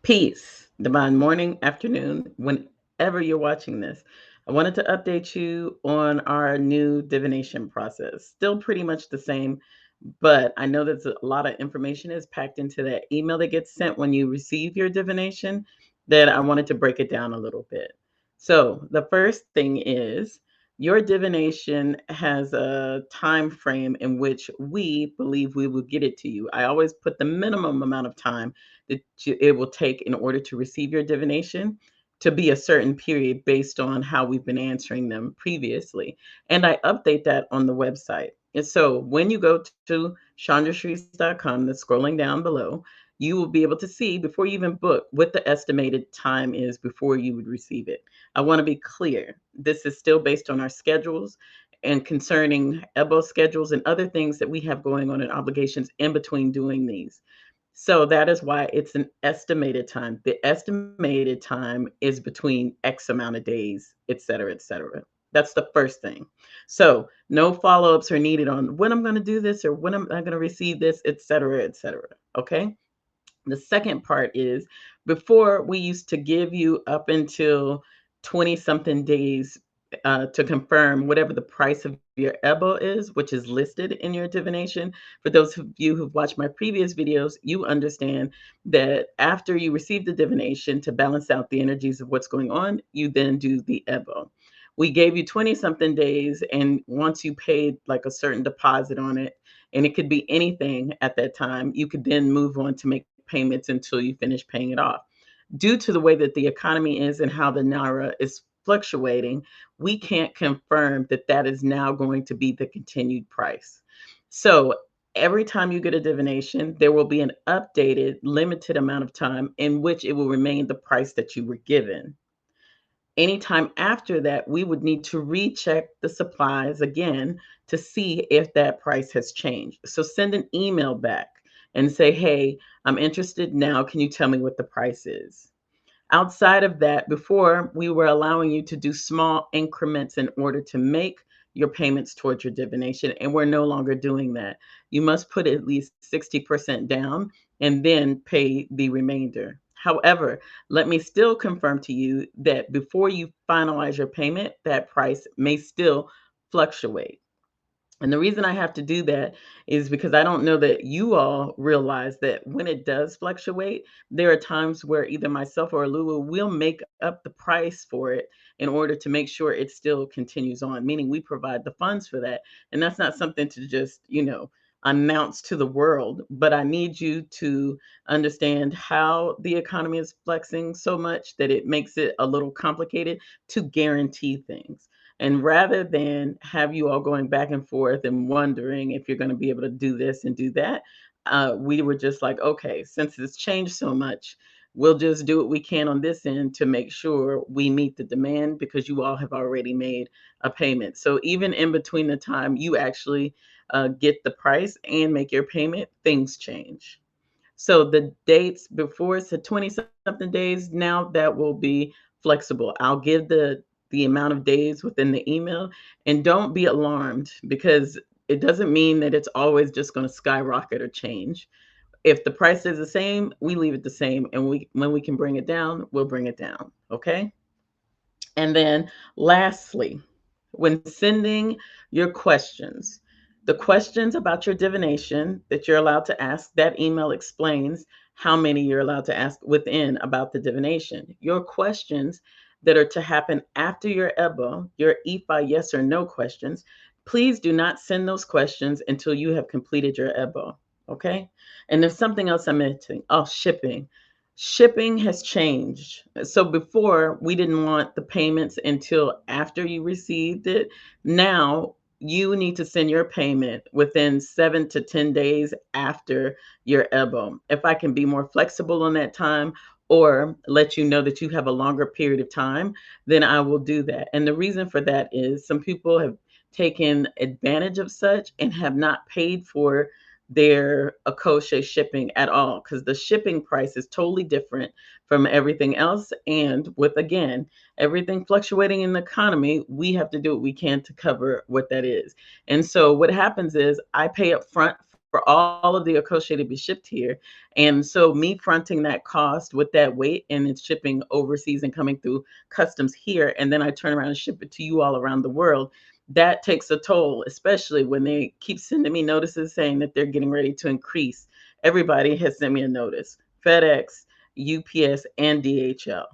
Peace, divine morning, afternoon, whenever you're watching this. I wanted to update you on our new divination process. Still pretty much the same, but I know that a lot of information is packed into that email that gets sent when you receive your divination that I wanted to break it down a little bit. So, the first thing is your divination has a time frame in which we believe we will get it to you. I always put the minimum amount of time it will take in order to receive your divination to be a certain period based on how we've been answering them previously. And I update that on the website. And so when you go to chandrashrees.com, that's scrolling down below, you will be able to see before you even book what the estimated time is before you would receive it. I want to be clear. This is still based on our schedules and concerning EBO schedules and other things that we have going on and obligations in between doing these. So that is why it's an estimated time. The estimated time is between X amount of days, et cetera, et cetera. That's the first thing. So no follow-ups are needed on when I'm going to do this or when am I going to receive this, et cetera, et cetera. Okay. The second part is before we used to give you up until 20 something days to confirm whatever the price of your EBO is, which is listed in your divination. For those of you who've watched my previous videos, you understand that after you receive the divination to balance out the energies of what's going on, you then do the EBO. We gave you 20 something days, and once you paid like a certain deposit on it, and it could be anything at that time, you could then move on to make payments until you finish paying it off. Due to the way that the economy is and how the naira is fluctuating, we can't confirm that that is now going to be the continued price. So every time you get a divination, there will be an updated limited amount of time in which it will remain the price that you were given. Anytime after that, we would need to recheck the supplies again to see if that price has changed. So send an email back and say, hey, I'm interested now. Can you tell me what the price is? Outside of that, before we were allowing you to do small increments in order to make your payments towards your divination, and we're no longer doing that. You must put at least 60% down and then pay the remainder. However, let me still confirm to you that before you finalize your payment, that price may still fluctuate. And the reason I have to do that is because I don't know that you all realize that when it does fluctuate, there are times where either myself or Lulu will make up the price for it in order to make sure it still continues on, meaning we provide the funds for that. And that's not something to just, announce to the world, but I need you to understand how the economy is flexing so much that it makes it a little complicated to guarantee things. And rather than have you all going back and forth and wondering if you're going to be able to do this and do that, we were just like, okay, since it's changed so much, we'll just do what we can on this end to make sure we meet the demand because you all have already made a payment. So even in between the time you actually get the price and make your payment, things change. So the dates before it's the 20 something days, now that will be flexible. I'll give the amount of days within the email, and don't be alarmed because it doesn't mean that it's always just going to skyrocket or change. If the price is the same, we leave it the same, and we when we can bring it down, we'll bring it down, okay? And then lastly, when sending your questions, the questions about your divination that you're allowed to ask, that email explains how many you're allowed to ask within about the divination. Your questions that are to happen after your EBO, your IFA yes or no questions, please do not send those questions until you have completed your EBO. Okay. And there's something else I'm mentioning. Oh, shipping. Shipping has changed. So before, we didn't want the payments until after you received it. Now, you need to send your payment within 7 to 10 days after your EBO. If I can be more flexible on that time or let you know that you have a longer period of time, then I will do that. And the reason for that is some people have taken advantage of such and have not paid for their Akosha shipping at all because the shipping price is totally different from everything else. And with, again, everything fluctuating in the economy, we have to do what we can to cover what that is. And so what happens is I pay up front for all of the Okoshe to be shipped here. And so me fronting that cost with that weight and it's shipping overseas and coming through customs here, and then I turn around and ship it to you all around the world, that takes a toll, especially when they keep sending me notices saying that they're getting ready to increase. Everybody has sent me a notice. FedEx, UPS, and DHL.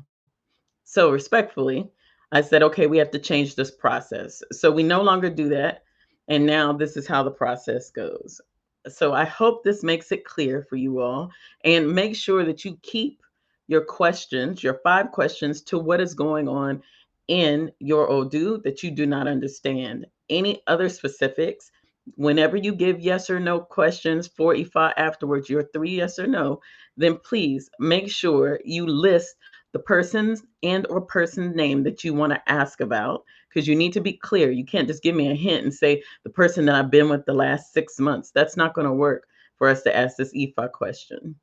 So respectfully, I said, okay, we have to change this process. So we no longer do that. And now this is how the process goes. So I hope this makes it clear for you all. And make sure that you keep your questions, your 5 questions, to what is going on in your Odoo that you do not understand. Any other specifics, whenever you give yes or no questions for IFA afterwards, your 3 yes or no, then please make sure you list the person's and or person name that you want to ask about, because you need to be clear. You can't just give me a hint and say the person that I've been with the last 6 months. That's not going to work for us to ask this EFA question.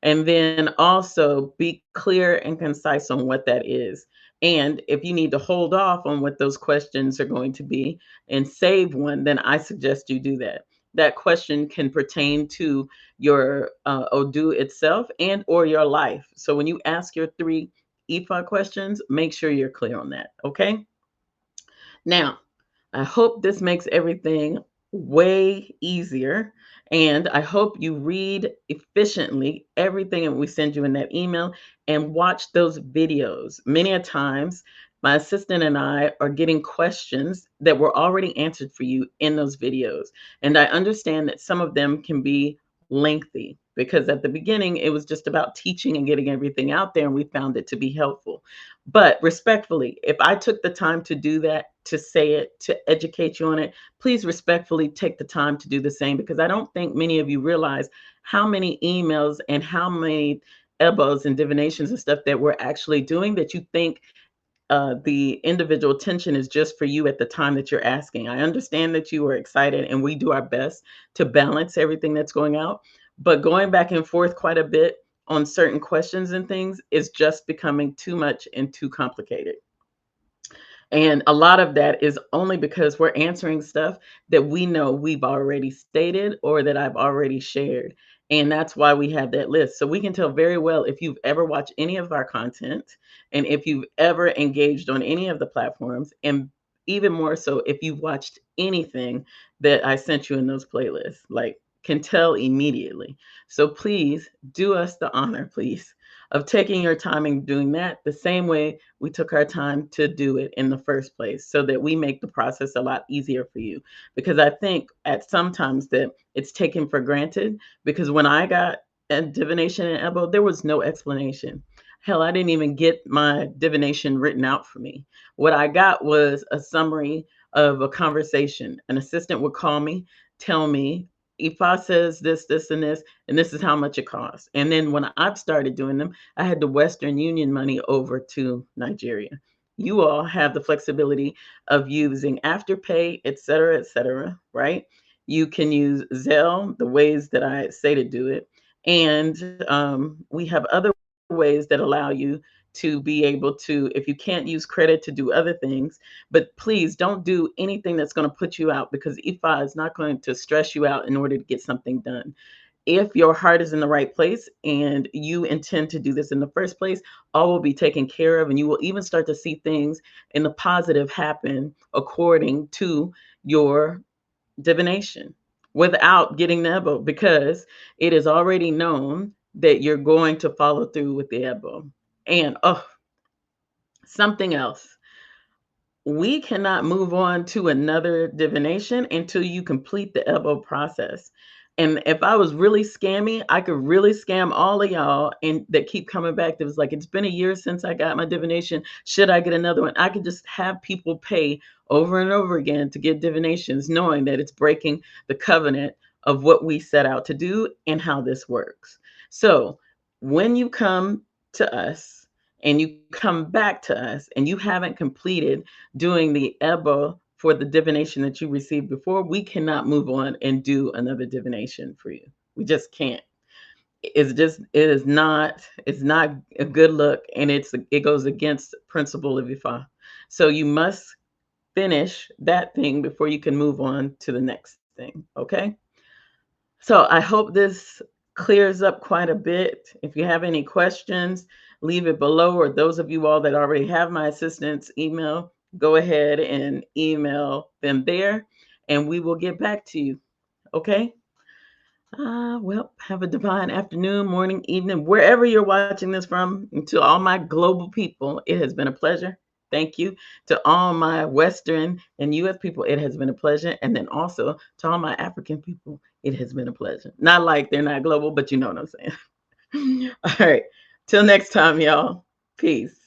And then also be clear and concise on what that is. And if you need to hold off on what those questions are going to be and save one, then I suggest you do that. That question can pertain to your Odoo itself and or your life. So when you ask your 3 EFA questions, make sure you're clear on that. Okay. Now, I hope this makes everything way easier. And I hope you read efficiently everything that we send you in that email and watch those videos. Many a times, my assistant and I are getting questions that were already answered for you in those videos. And I understand that some of them can be lengthy because at the beginning, it was just about teaching and getting everything out there, and we found it to be helpful. But respectfully, if I took the time to do that, to say it, to educate you on it, please respectfully take the time to do the same, because I don't think many of you realize how many emails and how many ebos and divinations and stuff that we're actually doing, that you think the individual attention is just for you at the time that you're asking. I understand that you are excited, and we do our best to balance everything that's going out. But going back and forth quite a bit on certain questions and things is just becoming too much and too complicated. And a lot of that is only because we're answering stuff that we know we've already stated or that I've already shared. And that's why we have that list. So we can tell very well if you've ever watched any of our content and if you've ever engaged on any of the platforms, and even more so if you've watched anything that I sent you in those playlists, like can tell immediately. So please do us the honor, please, of taking your time and doing that the same way we took our time to do it in the first place, so that we make the process a lot easier for you. Because I think at sometimes that it's taken for granted, because when I got a divination and Ebo, there was no explanation. Hell, I didn't even get my divination written out for me. What I got was a summary of a conversation. An assistant would call me, tell me, Ifa says this, this, and this is how much it costs. And then when I've started doing them, I had the Western Union money over to Nigeria. You all have the flexibility of using Afterpay, et cetera, right? You can use Zelle, the ways that I say to do it. And we have other ways that allow you to be able to, if you can't use credit, to do other things. But please don't do anything that's going to put you out, because IFA is not going to stress you out in order to get something done. If your heart is in the right place and you intend to do this in the first place, all will be taken care of, and you will even start to see things in the positive happen according to your divination without getting the Ebo, because it is already known that you're going to follow through with the Ebo. And oh, something else, we cannot move on to another divination until you complete the Ebo process. And if I was really scammy, I could really scam all of y'all and that keep coming back. That was like, it's been a year since I got my divination. Should I get another one? I could just have people pay over and over again to get divinations, knowing that it's breaking the covenant of what we set out to do and how this works. So when you come to us and you come back to us and you haven't completed doing the Ebo for the divination that you received before, we cannot move on and do another divination for you. We just can't. It's not a good look, and it goes against principle of Ifa. So you must finish that thing before you can move on to the next thing. Okay. So I hope this clears up quite a bit. If you have any questions, leave it below, or those of you all that already have my assistant's email, go ahead and email them there, and we will get back to you. Okay? Well, have a divine afternoon, morning, evening, wherever you're watching this from. And to all my global people, it has been a pleasure. Thank you. To all my Western and US people, it has been a pleasure. And then also to all my African people, it has been a pleasure. Not like they're not global, but you know what I'm saying. All right. Till next time, y'all. Peace.